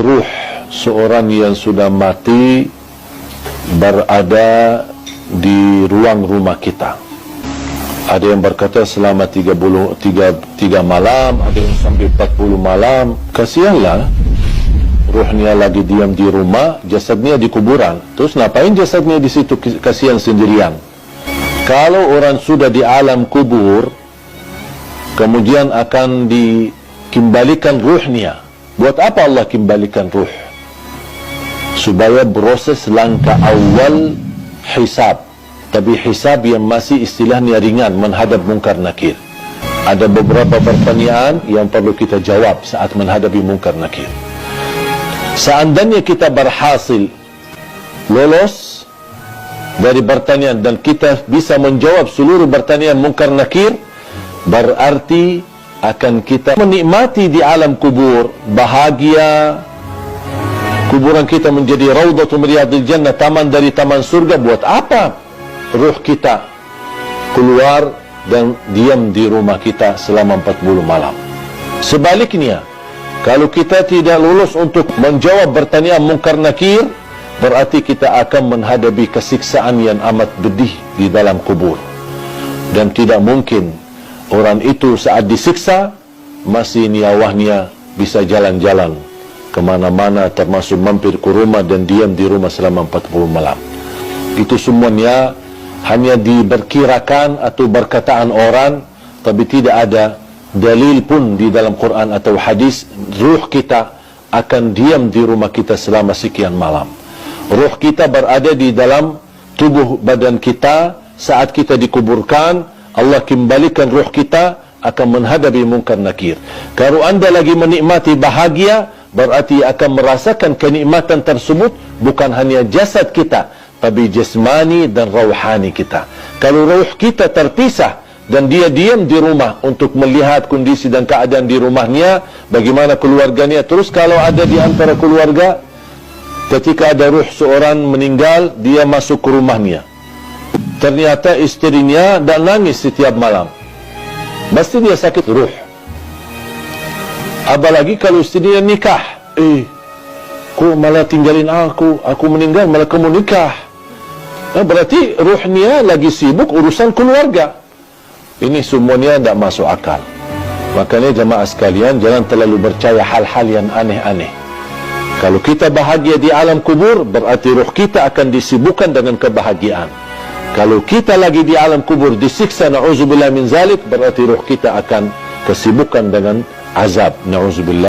ruh seorang yang sudah mati berada di ruang rumah kita? Ada yang berkata selama 3 malam, ada yang sampai 40 malam. Kasihanlah, ruhnya lagi diam di rumah, jasadnya di kuburan. Terus ngapain jasadnya di situ, kasihan sendirian? Kalau orang sudah di alam kubur, kemudian akan dikembalikan ruhnya. Buat apa Allah kembalikan ruh? Supaya proses langkah awal hisab. Tapi hisab yang masih istilahnya ringan, menghadap mungkar nakir. Ada beberapa pertanyaan yang perlu kita jawab saat menghadapi mungkar nakir. Seandainya kita berhasil lolos dari pertanyaan dan kita bisa menjawab seluruh pertanyaan mungkar nakir, berarti akan kita menikmati di alam kubur, bahagia. Kuburan kita menjadi raudhatul min riyadil jannah, taman dari taman surga. Buat apa ruh kita keluar dan diam di rumah kita selama 40 malam? Sebaliknya, kalau kita tidak lulus untuk menjawab pertanyaan mungkar nakir, berarti kita akan menghadapi kesiksaan yang amat pedih di dalam kubur. Dan tidak mungkin orang itu saat disiksa masih nyawanya bisa jalan-jalan kemana-mana, termasuk mampir ke rumah dan diam di rumah selama 40 malam. Itu semuanya hanya diperkirakan atau berkataan orang, tapi tidak ada dalil pun di dalam Quran atau hadis ruh kita akan diam di rumah kita selama sekian malam. Ruh kita berada di dalam tubuh badan kita saat kita dikuburkan. Allah kembalikan ruh kita akan menghadapi mungkar nakir. Kalau anda lagi menikmati bahagia, berarti akan merasakan kenikmatan tersebut bukan hanya jasad kita, tapi jasmani dan rauhani kita. Kalau ruh kita terpisah dan dia diam di rumah untuk melihat kondisi dan keadaan di rumahnya, bagaimana keluarganya. Terus kalau ada di antara keluarga, ketika ada ruh seorang meninggal, dia masuk ke rumahnya, ternyata istrinya dan nangis setiap malam, pasti dia sakit ruh. Apalagi kalau istrinya nikah, kok malah tinggalin aku meninggal malah kamu nikah. Berarti ruhnya lagi sibuk urusan keluarga. Ini semuanya tidak masuk akal. Makanya jemaah sekalian, jangan terlalu percaya hal-hal yang aneh-aneh. Kalau kita bahagia di alam kubur, berarti ruh kita akan disibukkan dengan kebahagiaan. Kalau kita lagi di alam kubur disiksa, na'udzubillah min zalik, berarti ruh kita akan kesibukan dengan azab, na'udzubillah.